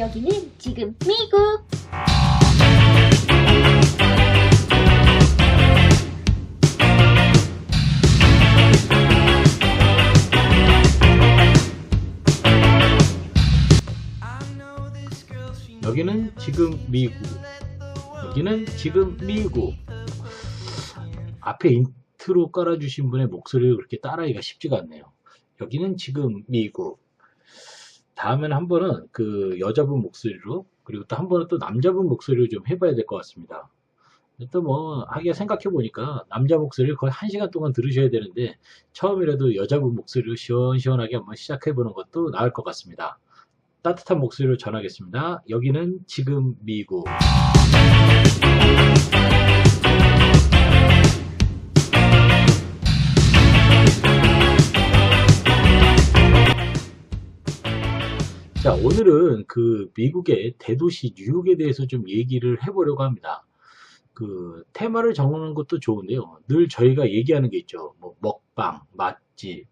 여기는 지금 미국. 여기는 지금 미국. 여기는 지금 미국. 앞에 인트로 깔아주신 분의 목소리를 그렇게 따라하기가 쉽지가 않네요. 여기는 지금 미국. 다음에는 한 번은 그 여자분 목소리로, 그리고 또 한 번은 또 남자분 목소리로 좀 해봐야 될 것 같습니다. 또 뭐 하기가 생각해 보니까 남자 목소리를 거의 1시간 동안 들으셔야 되는데, 처음이라도 여자분 목소리로 시원시원하게 한번 시작해 보는 것도 나을 것 같습니다. 따뜻한 목소리로 전하겠습니다. 여기는 지금 미국. 자, 오늘은 그 미국의 대도시 뉴욕에 대해서 좀 얘기를 해보려고 합니다. 그 테마를 정하는 것도 좋은데요. 늘 저희가 얘기하는 게 있죠. 뭐 먹방, 맛집,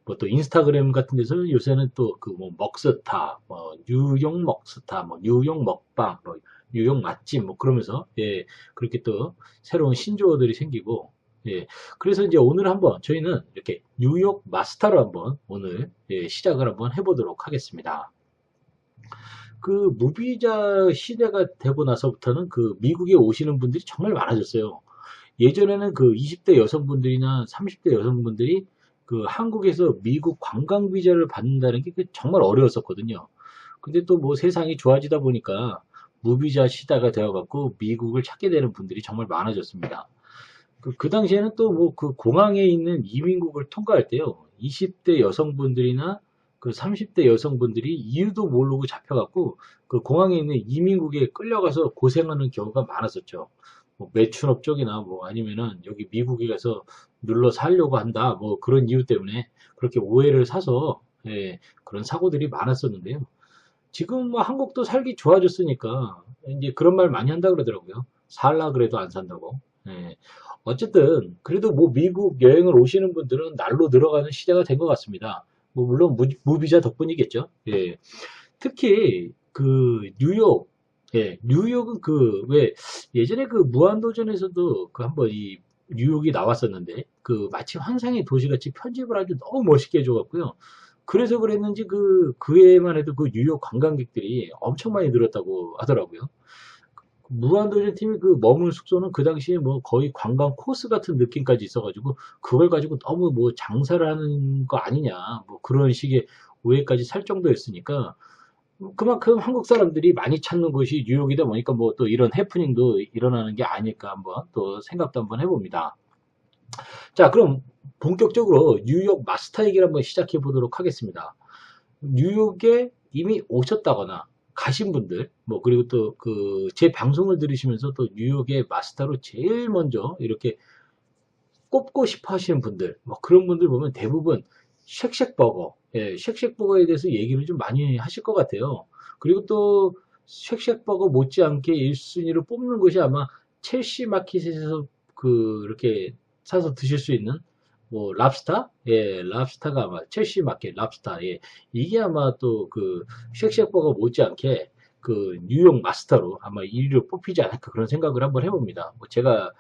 뭐 또 인스타그램 같은 데서는 요새는 또 그 뭐 먹스타, 뭐 뉴욕 먹스타, 뭐 뉴욕 먹방, 뭐 뉴욕 맛집, 뭐 그러면서 예, 그렇게 또 새로운 신조어들이 생기고, 예, 그래서 이제 오늘 한번 저희는 이렇게 뉴욕 마스터로 한번 오늘 예, 시작을 한번 해보도록 하겠습니다. 그 무비자 시대가 되고 나서부터는 그 미국에 오시는 분들이 정말 많아졌어요. 예전에는 그 20대 여성분들이나 30대 여성분들이 그 한국에서 미국 관광 비자를 받는다는 게 정말 어려웠었거든요. 근데 또 뭐 세상이 좋아지다 보니까 무비자 시대가 되어갖고 미국을 찾게 되는 분들이 정말 많아졌습니다. 그 당시에는 또 뭐 그 공항에 있는 이민국을 통과할 때요, 20대 여성분들이나 그 30대 여성분들이 이유도 모르고 잡혀갖고 그 공항에 있는 이민국에 끌려가서 고생하는 경우가 많았었죠. 뭐 매춘업 쪽이나 뭐 아니면은 여기 미국에 가서 눌러 살려고 한다, 뭐 그런 이유 때문에 그렇게 오해를 사서 예, 그런 사고들이 많았었는데요. 지금 뭐 한국도 살기 좋아졌으니까 이제 그런 말 많이 한다 그러더라고요. 살라 그래도 안 산다고. 예. 어쨌든 그래도 뭐 미국 여행을 오시는 분들은 날로 늘어가는 시대가 된 것 같습니다. 뭐 물론 무비자 덕분이겠죠. 예. 특히 그 뉴욕, 예, 뉴욕은 그 왜 예전에 그 무한도전에서도 그 한번 이 뉴욕이 나왔었는데, 그 마치 환상의 도시같이 편집을 아주 너무 멋있게 해줘갖고요. 그래서 그랬는지 그 해에만 해도 그 뉴욕 관광객들이 엄청 많이 늘었다고 하더라고요. 무한도전 팀이 그 머문 숙소는 그 당시에 뭐 거의 관광 코스 같은 느낌까지 있어가지고 그걸 가지고 너무 뭐 장사를 하는 거 아니냐, 뭐 그런 식의 오해까지 살 정도였으니까 그만큼 한국 사람들이 많이 찾는 곳이 뉴욕이다 보니까 뭐 또 이런 해프닝도 일어나는 게 아닐까 한번 또 생각도 한번 해봅니다. 자, 그럼 본격적으로 뉴욕 마스터 얘기를 한번 시작해 보도록 하겠습니다. 뉴욕에 이미 오셨다거나 가신 분들, 뭐 그리고 또 그 제 방송을 들으시면서 또 뉴욕의 마스터로 제일 먼저 이렇게 꼽고 싶어 하시는 분들, 뭐 그런 분들 보면 대부분 쉑쉑버거, 예, 쉑쉑버거에 대해서 얘기를 좀 많이 하실 것 같아요. 그리고 또 쉑쉑버거 못지않게 1순위로 뽑는 것이 아마 첼시 마켓에서 그 이렇게 사서 드실 수 있는 뭐 랍스타, 예, 랍스타가 아마 첼시 마켓 랍스타, 예, 이게 아마 또 그 쉑쉑버거 못지않게 그 뉴욕 마스터로 아마 1위로 뽑히지 않을까, 그런 생각을 한번 해봅니다. 뭐 제가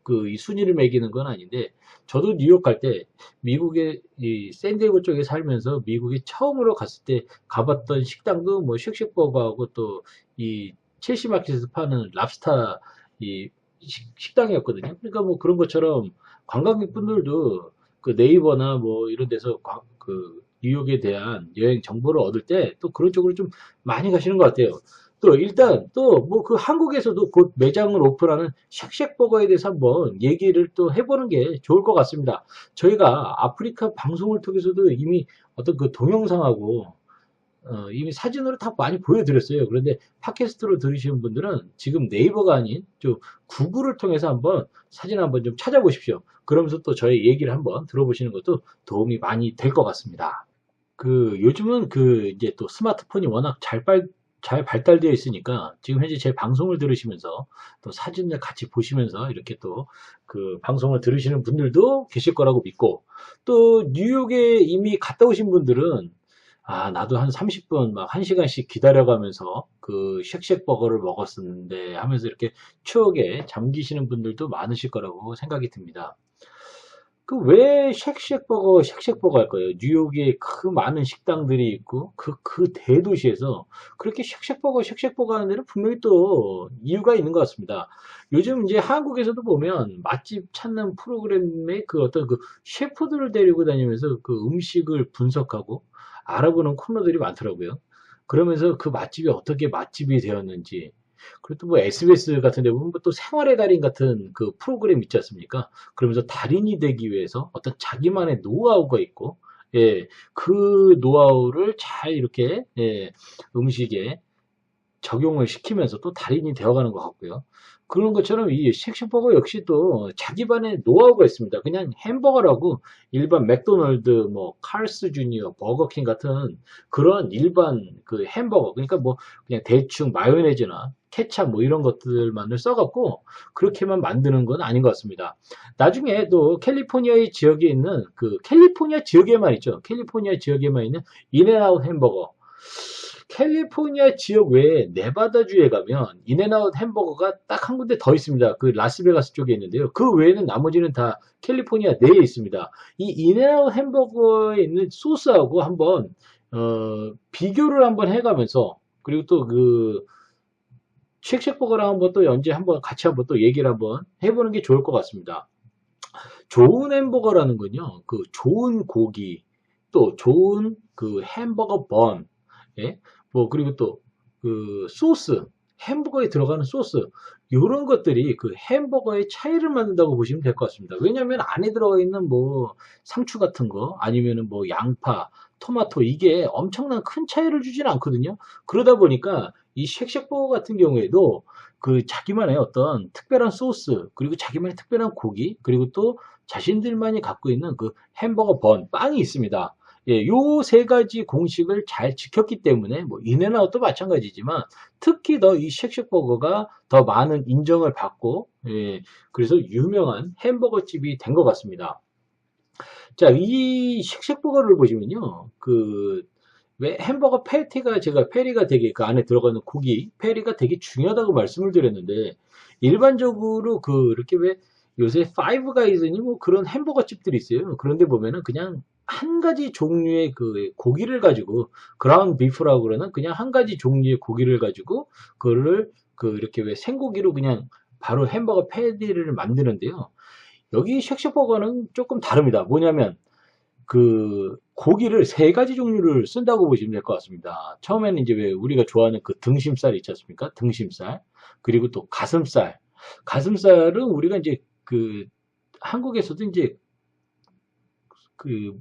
그 이 순위를 매기는 건 아닌데, 저도 뉴욕 갈 때 미국의 이 샌디에고 쪽에 살면서 미국에 처음으로 갔을 때 가봤던 식당도 뭐 쉑쉑버거하고 또 이 첼시 마켓에서 파는 랍스타 이 식당이었거든요. 그러니까 뭐 그런 것처럼 관광객분들도 그 네이버나 뭐 이런 데서 그 뉴욕에 대한 여행 정보를 얻을 때 또 그런 쪽으로 좀 많이 가시는 것 같아요. 또 일단 또 뭐 그 한국에서도 곧 매장을 오픈하는 쉑쉑버거에 대해서 한번 얘기를 또 해보는 게 좋을 것 같습니다. 저희가 아프리카 방송을 통해서도 이미 어떤 그 동영상하고 이미 사진으로 다 많이 보여드렸어요. 그런데 팟캐스트로 들으시는 분들은 지금 네이버가 아닌 좀 구글을 통해서 한번 사진 한번 좀 찾아보십시오. 그러면서 또 저희 얘기를 한번 들어보시는 것도 도움이 많이 될 것 같습니다. 그 요즘은 그 이제 또 스마트폰이 워낙 잘 발달되어 있으니까 지금 현재 제 방송을 들으시면서 또 사진을 같이 보시면서 이렇게 또 그 방송을 들으시는 분들도 계실 거라고 믿고, 또 뉴욕에 이미 갔다 오신 분들은 나도 한 30분, 막 1시간씩 기다려가면서 그 쉑쉑버거를 먹었었는데 하면서 이렇게 추억에 잠기시는 분들도 많으실 거라고 생각이 듭니다. 그 왜 쉑쉑버거 할 거예요? 뉴욕에 그 많은 식당들이 있고 그 대도시에서 그렇게 쉑쉑버거 하는 데는 분명히 또 이유가 있는 것 같습니다. 요즘 이제 한국에서도 보면 맛집 찾는 프로그램에 그 어떤 그 셰프들을 데리고 다니면서 그 음식을 분석하고 알아보는 코너들이 많더라고요. 그러면서 그 맛집이 어떻게 맛집이 되었는지, 그리고 또 뭐 SBS 같은 데 보면 또 생활의 달인 같은 그 프로그램 있지 않습니까? 그러면서 달인이 되기 위해서 어떤 자기만의 노하우가 있고, 예, 그 노하우를 잘 이렇게, 음식에 적용을 시키면서 또 달인이 되어가는 것 같고요. 그런 것처럼 이 쉑쉑버거 역시 또 자기만의 노하우가 있습니다. 그냥 햄버거라고 일반 맥도널드, 뭐 칼스 주니어, 버거킹 같은 그런 일반 그 햄버거, 그러니까 뭐 그냥 대충 마요네즈나 케찹 뭐 이런 것들만을 써갖고 그렇게만 만드는 건 아닌 것 같습니다. 나중에 또 캘리포니아의 지역에 있는 그 캘리포니아 지역에만 있죠. 캘리포니아 지역에만 있는 인앤아웃 햄버거. 캘리포니아 지역 외에 네바다주에 가면 인앤아웃 햄버거가 딱 한 군데 더 있습니다. 그 라스베가스 쪽에 있는데요. 그 외에는 나머지는 다 캘리포니아 내에 있습니다. 이 인앤아웃 햄버거에 있는 소스하고 한번 비교를 한번 해가면서, 그리고 또 그 쉑쉑버거랑 한번 또 연재 한번 같이 한번 또 얘기를 한번 해보는 게 좋을 것 같습니다. 좋은 햄버거라는 건요, 그 좋은 고기, 또 좋은 그 햄버거 번, 예? 뭐, 그리고 또 그 소스, 햄버거에 들어가는 소스, 이런 것들이 그 햄버거의 차이를 만든다고 보시면 될 것 같습니다. 왜냐하면 안에 들어가 있는 뭐 상추 같은 거, 아니면은 뭐 양파, 토마토, 이게 엄청난 큰 차이를 주지는 않거든요. 그러다 보니까 이 쉑쉑버거 같은 경우에도 그 자기만의 어떤 특별한 소스, 그리고 자기만의 특별한 고기, 그리고 또 자신들만이 갖고 있는 그 햄버거 번, 빵이 있습니다. 예, 요 세 가지 공식을 잘 지켰기 때문에 뭐 인앤아웃도 마찬가지지만 특히 더 이 쉑쉑버거가 더 많은 인정을 받고, 예, 그래서 유명한 햄버거 집이 된 것 같습니다. 자, 이 쉑쉑버거를 보시면요, 그 왜 햄버거 패티가, 제가 페리가 되게 그 안에 들어가는 고기 페리가 되게 중요하다고 말씀을 드렸는데, 일반적으로 그 이렇게 왜 요새 파이브 가이즈니 뭐 그런 햄버거 집들이 있어요. 그런데 보면은 그냥 한 가지 종류의 그 고기를 가지고, 그라운드 비프라고 그러는 그냥 한 가지 종류의 고기를 가지고 그거를 그 이렇게 왜 생고기로 그냥 바로 햄버거 패티를 만드는데요. 여기 쉑쉑버거는 조금 다릅니다. 뭐냐면 그 고기를 세 가지 종류를 쓴다고 보시면 될 것 같습니다. 처음에는 이제 왜 우리가 좋아하는 그 등심살 있지 않습니까? 등심살. 그리고 또 가슴살. 가슴살은 우리가 이제 그 한국에서도 이제 그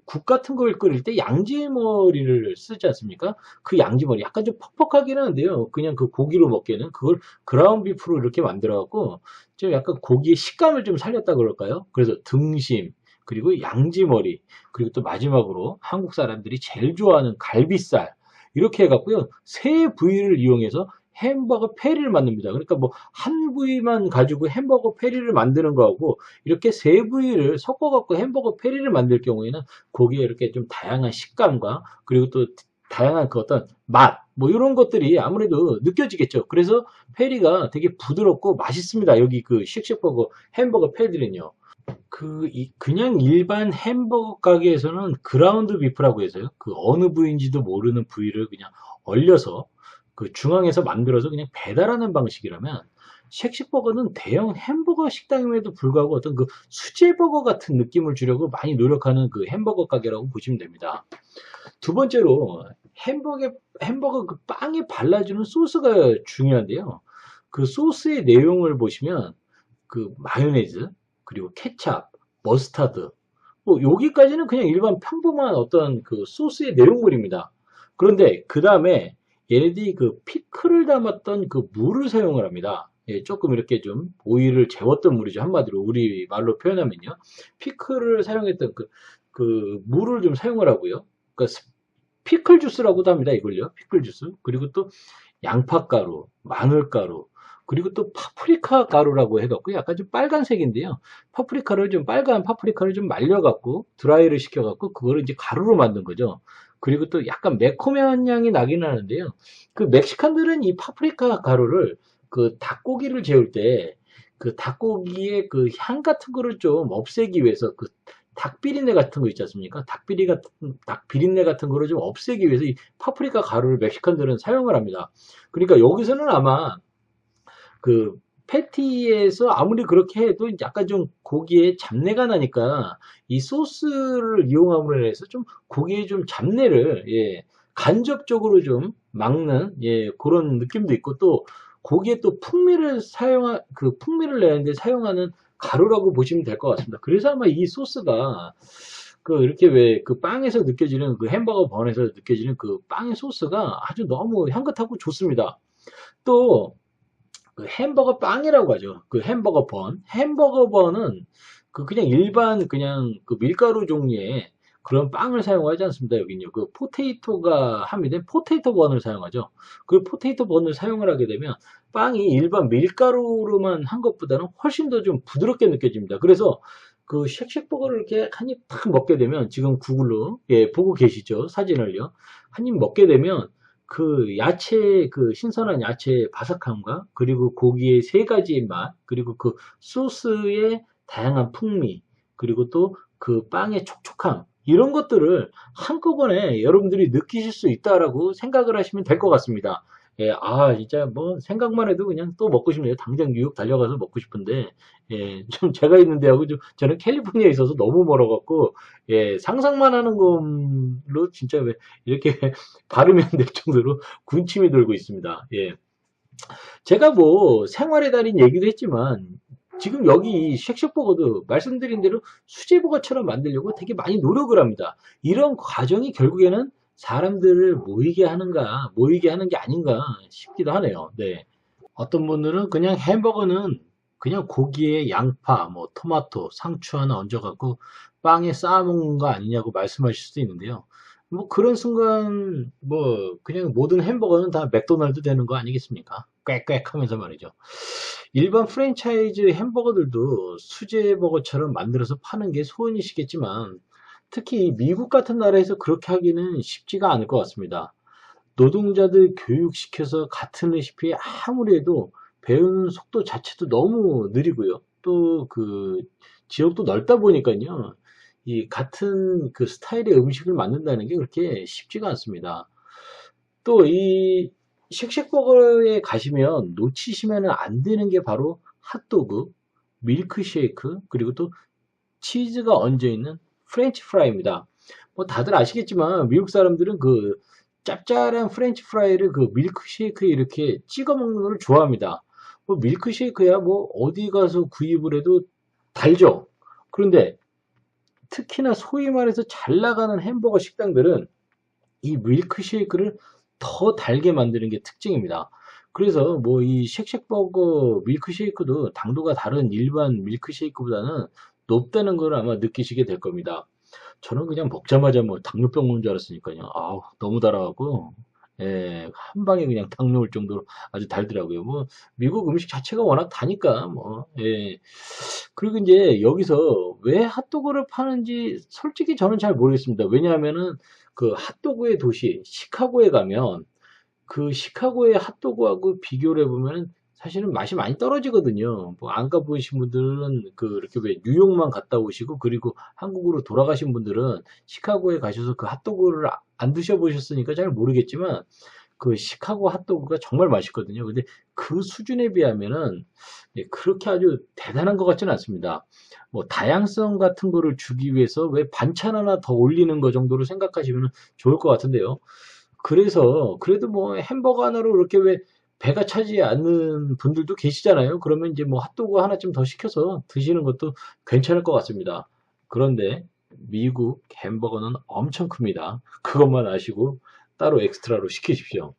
국 같은 걸 끓일 때 양지머리를 쓰지 않습니까? 그 양지머리 약간 좀 퍽퍽하긴 한데요. 그냥 그 고기로 먹기에는 그걸 그라운 비프로 이렇게 만들어갖고 좀 약간 고기의 식감을 좀 살렸다 그럴까요? 그래서 등심, 그리고 양지머리, 그리고 또 마지막으로 한국 사람들이 제일 좋아하는 갈비살, 이렇게 해갖고요, 세 부위를 이용해서 햄버거 패리를 만듭니다. 그러니까 뭐 한 부위만 가지고 햄버거 패리를 만드는 거하고 이렇게 세 부위를 섞어갖고 햄버거 패리를 만들 경우에는 고기에 이렇게 좀 다양한 식감과, 그리고 또 다양한 그 어떤 맛, 뭐 이런 것들이 아무래도 느껴지겠죠. 그래서 패리가 되게 부드럽고 맛있습니다. 여기 그 쉑쉑버거 햄버거 패리는요. 그냥 일반 햄버거 가게에서는 그라운드 비프라고 해서요. 그 어느 부위인지도 모르는 부위를 그냥 얼려서 그 중앙에서 만들어서 그냥 배달하는 방식이라면, 쉑쉑버거는 대형 햄버거 식당임에도 불구하고 어떤 그 수제버거 같은 느낌을 주려고 많이 노력하는 그 햄버거 가게라고 보시면 됩니다. 두 번째로 햄버거 그 빵에 발라주는 소스가 중요한데요. 그 소스의 내용을 보시면 그 마요네즈, 그리고 케찹, 머스타드, 뭐 여기까지는 그냥 일반 평범한 어떤 그 소스의 내용물입니다. 그런데 그 다음에 얘네들이 그 피클을 담았던 그 물을 사용을 합니다. 예, 조금 이렇게 좀 오일을 재웠던 물이죠. 한마디로 우리 말로 표현하면요. 피클을 사용했던 그 물을 좀 사용을 하고요. 그러니까 피클 주스라고도 합니다. 이걸요. 피클 주스. 그리고 또 양파가루, 마늘가루, 그리고 또 파프리카 가루라고 해갖고 약간 좀 빨간색인데요. 빨간 파프리카를 좀 말려갖고 드라이를 시켜갖고 그거를 이제 가루로 만든 거죠. 그리고 또 약간 매콤한 향이 나긴 하는데요. 그 멕시칸들은 이 파프리카 가루를 그 닭고기를 재울 때 그 닭고기의 그 향 같은 거를 좀 없애기 위해서 그 닭비린내 같은 거 있지 않습니까? 닭비린내 같은 거를 좀 없애기 위해서 이 파프리카 가루를 멕시칸들은 사용을 합니다. 그러니까 여기서는 아마 그 패티에서 아무리 그렇게 해도 약간 좀 고기에 잡내가 나니까 이 소스를 이용함으로 해서 좀 고기에 좀 잡내를 예, 간접적으로 좀 막는 예, 그런 느낌도 있고 또 고기에 또 풍미를 내는데 사용하는 가루라고 보시면 될 것 같습니다. 그래서 아마 이 소스가 그 이렇게 왜 그 빵에서 느껴지는 그 햄버거 번에서 느껴지는 그 빵의 소스가 아주 너무 향긋하고 좋습니다. 또 그 햄버거 빵이라고 하죠. 그 햄버거 번. 햄버거 번은 그 그냥 일반 그냥 그 밀가루 종류의 그런 빵을 사용하지 않습니다. 여기는요. 그 포테이토가 함유된 포테이토 번을 사용하죠. 그 포테이토 번을 사용을 하게 되면 빵이 일반 밀가루로만 한 것보다는 훨씬 더 좀 부드럽게 느껴집니다. 그래서 그 쉑쉑버거를 이렇게 한 입 탁 먹게 되면 지금 구글로 예, 보고 계시죠. 사진을요. 한 입 먹게 되면 그 야채 그 신선한 야채의 바삭함과 그리고 고기의 세 가지의 맛 그리고 그 소스의 다양한 풍미 그리고 또 그 빵의 촉촉함 이런 것들을 한꺼번에 여러분들이 느끼실 수 있다라고 생각을 하시면 될 것 같습니다. 예, 아 진짜 뭐 생각만 해도 그냥 또 먹고 싶네요. 당장 뉴욕 달려가서 먹고 싶은데 예, 좀 제가 있는 데하고 좀 저는 캘리포니아에 있어서 너무 멀어갖고 예, 상상만 하는 걸로 진짜 왜 이렇게 발음이 안 될 정도로 군침이 돌고 있습니다. 예. 제가 뭐 생활의 달인 얘기도 했지만 지금 여기 쉑쉑버거도 말씀드린 대로 수제버거처럼 만들려고 되게 많이 노력을 합니다. 이런 과정이 결국에는 사람들을 모이게 하는 게 아닌가 싶기도 하네요. 네. 어떤 분들은 그냥 햄버거는 그냥 고기에 양파, 뭐 토마토, 상추 하나 얹어갖고 빵에 쌓아 먹는 거 아니냐고 말씀하실 수도 있는데요. 뭐 그런 순간 뭐 그냥 모든 햄버거는 다 맥도날드 되는 거 아니겠습니까? 꽥꽥 하면서 말이죠. 일반 프랜차이즈 햄버거들도 수제 버거처럼 만들어서 파는 게 소원이시겠지만 특히 미국 같은 나라에서 그렇게 하기는 쉽지가 않을 것 같습니다. 노동자들 교육시켜서 같은 레시피 아무리 해도 배우는 속도 자체도 너무 느리고요. 또 그 지역도 넓다 보니까요. 이 같은 그 스타일의 음식을 만든다는 게 그렇게 쉽지가 않습니다. 또 이 쉑쉑버거에 가시면 놓치시면 안 되는 게 바로 핫도그, 밀크쉐이크, 그리고 또 치즈가 얹어 있는 프렌치 프라이입니다. 뭐 다들 아시겠지만 미국 사람들은 그 짭짤한 프렌치 프라이를 그 밀크쉐이크에 이렇게 찍어 먹는 걸 좋아합니다. 뭐 밀크쉐이크야 뭐 어디 가서 구입을 해도 달죠. 그런데 특히나 소위 말해서 잘 나가는 햄버거 식당들은 이 밀크쉐이크를 더 달게 만드는 게 특징입니다. 그래서 뭐 이 쉑쉑버거 밀크쉐이크도 당도가 다른 일반 밀크쉐이크보다는 높다는 걸 아마 느끼시게 될 겁니다. 저는 그냥 먹자마자 뭐 당뇨병 온 줄 알았으니까요. 아우, 너무 달아갖고, 예, 한 방에 그냥 당뇨 올 정도로 아주 달더라고요. 뭐, 미국 음식 자체가 워낙 다니까, 뭐, 예. 그리고 이제 여기서 왜 핫도그를 파는지 솔직히 저는 잘 모르겠습니다. 왜냐하면은 그 핫도그의 도시, 시카고에 가면 그 시카고의 핫도그하고 비교를 해보면 사실은 맛이 많이 떨어지거든요. 뭐 안 가보신 분들은 그 이렇게 왜 뉴욕만 갔다 오시고 그리고 한국으로 돌아가신 분들은 시카고에 가셔서 그 핫도그를 안 드셔보셨으니까 잘 모르겠지만 그 시카고 핫도그가 정말 맛있거든요. 근데 그 수준에 비하면은 예, 그렇게 아주 대단한 것 같지는 않습니다. 뭐 다양성 같은 거를 주기 위해서 왜 반찬 하나 더 올리는 거 정도로 생각하시면 좋을 것 같은데요. 그래서 그래도 뭐 햄버거 하나로 이렇게 왜 배가 차지 않는 분들도 계시잖아요. 그러면 이제 뭐 핫도그 하나쯤 더 시켜서 드시는 것도 괜찮을 것 같습니다. 그런데 미국 햄버거는 엄청 큽니다. 그것만 아시고 따로 엑스트라로 시키십시오.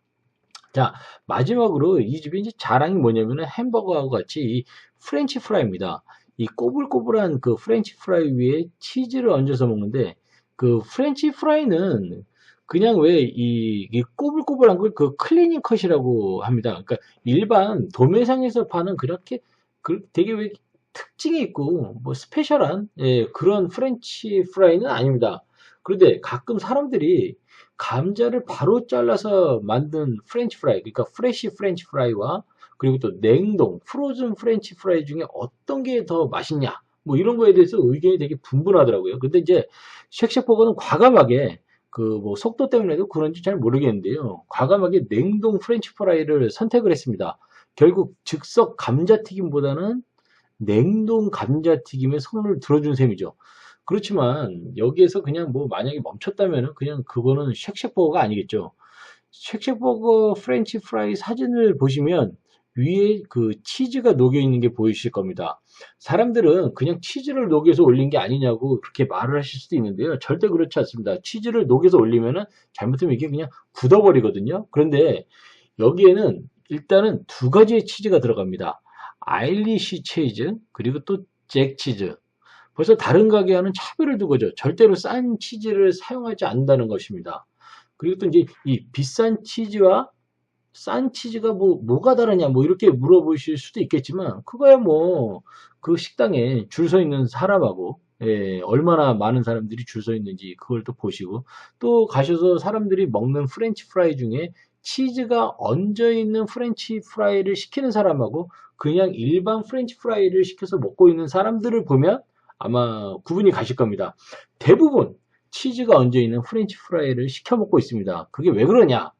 자, 마지막으로 이 집의 이제 자랑이 뭐냐면은 햄버거하고 같이 이 프렌치 프라이입니다. 이 꼬불꼬불한 그 프렌치 프라이 위에 치즈를 얹어서 먹는데 그 프렌치 프라이는 그냥 왜 이 꼬불꼬불한 걸 그 클리닝 컷이라고 합니다. 그러니까 일반 도매상에서 파는 그렇게 그 되게 왜 특징이 있고 뭐 스페셜한 예, 그런 프렌치 프라이는 아닙니다. 그런데 가끔 사람들이 감자를 바로 잘라서 만든 프렌치 프라이, 그러니까 프레시 프렌치 프라이와 그리고 또 냉동, 프로즌 프렌치 프라이 중에 어떤 게 더 맛있냐? 뭐 이런 거에 대해서 의견이 되게 분분하더라고요. 근데 이제 쉑쉑버거는 과감하게 그 뭐 속도 때문에도 그런지 잘 모르겠는데요. 과감하게 냉동 프렌치 프라이를 선택을 했습니다. 결국 즉석 감자튀김보다는 냉동 감자튀김에 손을 들어준 셈이죠. 그렇지만 여기에서 그냥 뭐 만약에 멈췄다면은 그냥 그거는 쉑쉑버거가 아니겠죠. 쉑쉑버거 프렌치 프라이 사진을 보시면 위에 그 치즈가 녹여 있는 게 보이실 겁니다. 사람들은 그냥 치즈를 녹여서 올린 게 아니냐고 그렇게 말을 하실 수도 있는데요. 절대 그렇지 않습니다. 치즈를 녹여서 올리면은 잘못하면 이게 그냥 굳어버리거든요. 그런데 여기에는 일단은 두 가지의 치즈가 들어갑니다. 아일리시 치즈 그리고 또 잭 치즈. 벌써 다른 가게와는 차별을 두고죠. 절대로 싼 치즈를 사용하지 않는다는 것입니다. 그리고 또 이제 이 비싼 치즈와 싼 치즈가 뭐가 다르냐, 뭐 이렇게 물어보실 수도 있겠지만, 그거야 뭐, 그 식당에 줄 서 있는 사람하고, 예, 얼마나 많은 사람들이 줄 서 있는지 그걸 또 보시고, 또 가셔서 사람들이 먹는 프렌치 프라이 중에 치즈가 얹어 있는 프렌치 프라이를 시키는 사람하고, 그냥 일반 프렌치 프라이를 시켜서 먹고 있는 사람들을 보면 아마 구분이 가실 겁니다. 대부분 치즈가 얹어 있는 프렌치 프라이를 시켜 먹고 있습니다. 그게 왜 그러냐?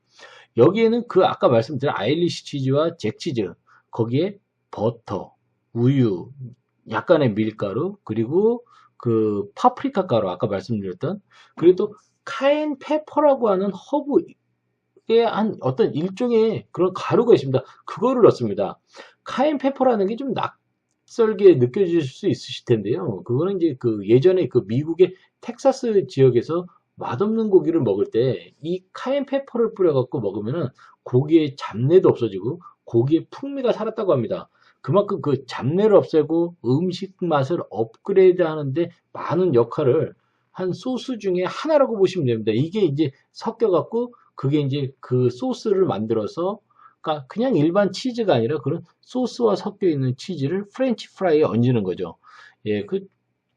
여기에는 그 아까 말씀드린 아일리시 치즈와 잭 치즈, 거기에 버터, 우유, 약간의 밀가루, 그리고 그 파프리카 가루 아까 말씀드렸던, 그리고 또 카엔 페퍼라고 하는 허브의 한 어떤 일종의 그런 가루가 있습니다. 그거를 넣습니다. 카엔 페퍼라는 게 좀 낯설게 느껴질 수 있으실 텐데요. 그거는 이제 그 예전에 그 미국의 텍사스 지역에서 맛없는 고기를 먹을 때 이 카엔 페퍼를 뿌려갖고 먹으면은 고기의 잡내도 없어지고 고기의 풍미가 살았다고 합니다. 그만큼 그 잡내를 없애고 음식 맛을 업그레이드 하는데 많은 역할을 한 소스 중에 하나라고 보시면 됩니다. 이게 이제 섞여갖고 그게 이제 그 소스를 만들어서 그러니까 그냥 일반 치즈가 아니라 그런 소스와 섞여 있는 치즈를 프렌치 프라이에 얹는 거죠. 예,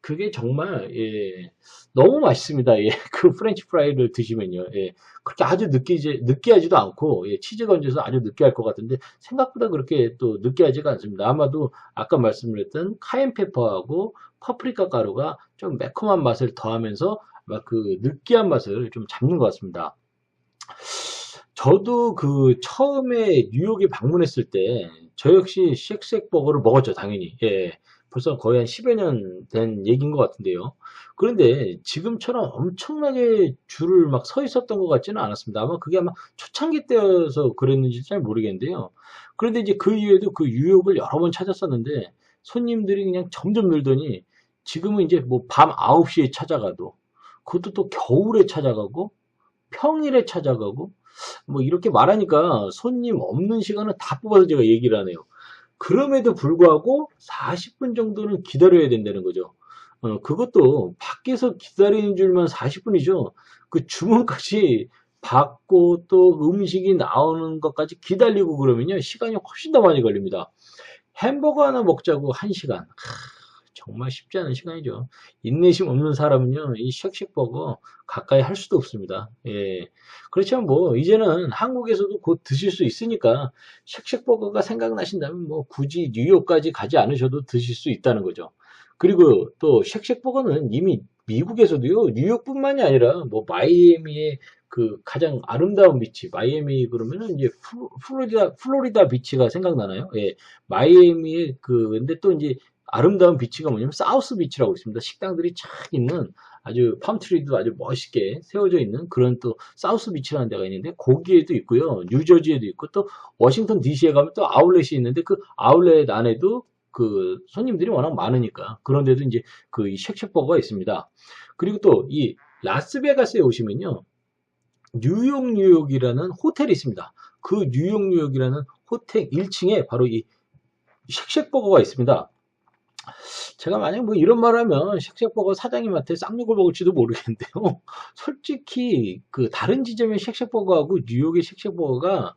그게 정말 예, 너무 맛있습니다. 예, 그 프렌치 프라이를 드시면요. 예, 그렇게 아주 느끼하지도 않고 예, 치즈가 얹어서 아주 느끼할 것 같은데 생각보다 그렇게 또 느끼하지가 않습니다. 아마도 아까 말씀드렸던 카엔페퍼하고 파프리카 가루가 좀 매콤한 맛을 더하면서 막 그 느끼한 맛을 좀 잡는 것 같습니다. 저도 그 처음에 뉴욕에 방문했을 때 저 역시 쉑쉑버거를 먹었죠, 당연히. 예. 벌써 거의 한 10여 년 된 얘기인 것 같은데요. 그런데 지금처럼 엄청나게 줄을 막 서 있었던 것 같지는 않았습니다. 아마 그게 아마 초창기 때여서 그랬는지 잘 모르겠는데요. 그런데 이제 그 이후에도 그 뉴욕을 여러 번 찾았었는데 손님들이 그냥 점점 늘더니 지금은 이제 뭐 밤 9시에 찾아가도 그것도 또 겨울에 찾아가고 평일에 찾아가고 뭐 이렇게 말하니까 손님 없는 시간은 다 뽑아서 제가 얘기를 하네요. 그럼에도 불구하고 40분 정도는 기다려야 된다는 거죠. 그것도 밖에서 기다리는 줄만 40분이죠. 그 주문까지 받고 또 음식이 나오는 것까지 기다리고 그러면요. 시간이 훨씬 더 많이 걸립니다. 햄버거 하나 먹자고 1시간. 정말 쉽지 않은 시간이죠. 인내심 없는 사람은요, 이 쉑쉑버거 가까이 할 수도 없습니다. 예. 그렇지만 뭐, 이제는 한국에서도 곧 드실 수 있으니까, 쉑쉑버거가 생각나신다면 뭐, 굳이 뉴욕까지 가지 않으셔도 드실 수 있다는 거죠. 그리고 또 쉑쉑버거는 이미 미국에서도요, 뉴욕뿐만이 아니라 뭐, 마이애미의 그 가장 아름다운 비치, 마이애미 그러면은 이제 플로리다 비치가 생각나나요? 예. 마이애미의 근데 또 이제 아름다운 비치가 뭐냐면 사우스 비치라고 있습니다. 식당들이 쫙 있는 아주 팜트리도 아주 멋있게 세워져 있는 그런 또 사우스 비치라는 데가 있는데 거기에도 있고요. 뉴저지에도 있고 또 워싱턴 DC에 가면 또 아울렛이 있는데 그 아울렛 안에도 그 손님들이 워낙 많으니까 그런 데도 이제 그 쉑쉑버거가 있습니다. 그리고 또 이 라스베가스에 오시면요. 뉴욕이라는 호텔이 있습니다. 그 뉴욕이라는 호텔 1층에 바로 이 쉑쉑버거가 있습니다. 제가 만약 뭐 이런 말 하면 쉑쉑버거 사장님한테 쌍욕을 먹을지도 모르겠는데요. 솔직히 그 다른 지점의 쉑쉑버거하고 뉴욕의 쉑쉑버거가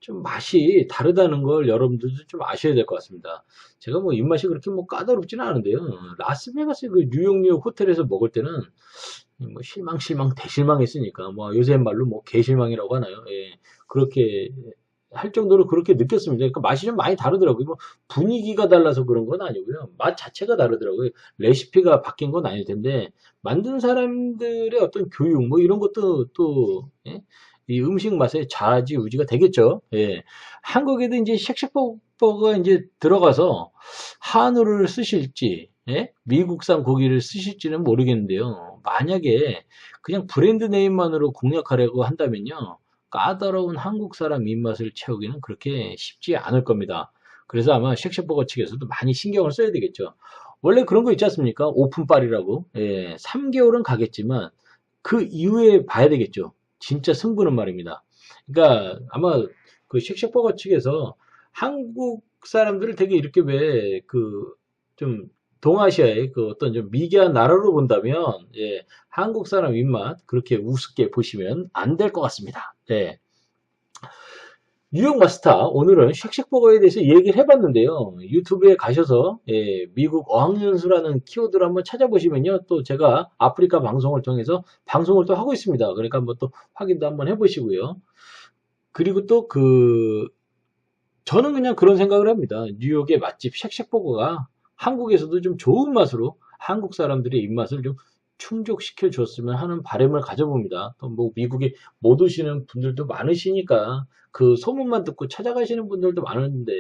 좀 맛이 다르다는 걸 여러분들도 좀 아셔야 될 것 같습니다. 제가 뭐 입맛이 그렇게 뭐 까다롭지는 않은데요. 라스베가스 그 뉴욕 호텔에서 먹을 때는 뭐 실망 대실망했으니까 뭐 요새 말로 뭐 개실망이라고 하나요? 예, 그렇게 할 정도로 그렇게 느꼈습니다. 그러니까 맛이 좀 많이 다르더라고요. 뭐 분위기가 달라서 그런 건 아니고요. 맛 자체가 다르더라고요. 레시피가 바뀐 건 아닐 텐데 만든 사람들의 어떤 교육 뭐 이런 것도 또 예? 이 음식 맛에 좌지우지가 되겠죠. 예. 한국에도 이제 쉑쉑버거가 이제 들어가서 한우를 쓰실지 예? 미국산 고기를 쓰실지는 모르겠는데요. 만약에 그냥 브랜드 네임만으로 공략하려고 한다면요. 까다로운 한국 사람 입맛을 채우기는 그렇게 쉽지 않을 겁니다. 그래서 아마 쉑쉑버거 측에서도 많이 신경을 써야 되겠죠. 원래 그런 거 있지 않습니까? 오픈빨이라고. 예, 3개월은 가겠지만 그 이후에 봐야 되겠죠. 진짜 승부는 말입니다. 그러니까 아마 그 쉑쉑버거 측에서 한국 사람들을 되게 이렇게 왜 그 좀 동아시아의 그 어떤 좀 미개한 나라로 본다면 예, 한국 사람 입맛 그렇게 우습게 보시면 안 될 것 같습니다. 예. 뉴욕 마스터 오늘은 쉑쉑버거에 대해서 얘기를 해봤는데요. 유튜브에 가셔서 예, 미국 어학연수라는 키워드를 한번 찾아보시면요. 또 제가 아프리카 방송을 통해서 방송을 또 하고 있습니다. 그러니까 한번 또 확인도 한번 해보시고요. 그리고 또 저는 그냥 그런 생각을 합니다. 뉴욕의 맛집 쉑쉑버거가 한국에서도 좀 좋은 맛으로 한국 사람들의 입맛을 좀 충족시켜 줬으면 하는 바람을 가져봅니다. 또 뭐 미국에 못 오시는 분들도 많으시니까 그 소문만 듣고 찾아가시는 분들도 많은데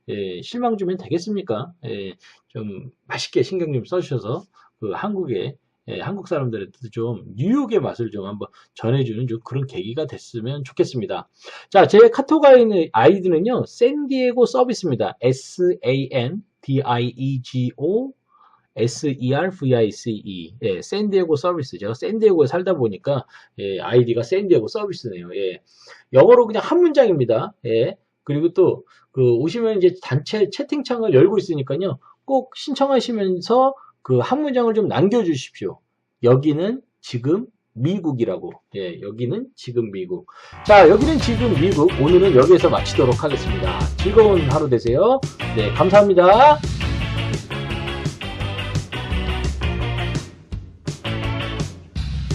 예, 실망 주면 되겠습니까? 예, 좀 맛있게 신경 좀 써주셔서 그 한국에 예, 한국 사람들한테도 좀 뉴욕의 맛을 좀 한번 전해주는 좀 그런 계기가 됐으면 좋겠습니다. 자, 제 카톡 아이디는요, 샌디에고 서비스입니다. SANDIEGO SERVICE. 예, 샌디에고 서비스. 제가 샌디에고에 살다 보니까, 예, 아이디가 샌디에고 서비스네요. 예. 영어로 그냥 한 문장입니다. 예. 그리고 또, 오시면 이제 단체 채팅창을 열고 있으니까요. 꼭 신청하시면서 그 한 문장을 좀 남겨주십시오. 여기는 지금 미국이라고. 예, 여기는 지금 미국. 자, 여기는 지금 미국. 오늘은 여기에서 마치도록 하겠습니다. 즐거운 하루 되세요. 네, 감사합니다.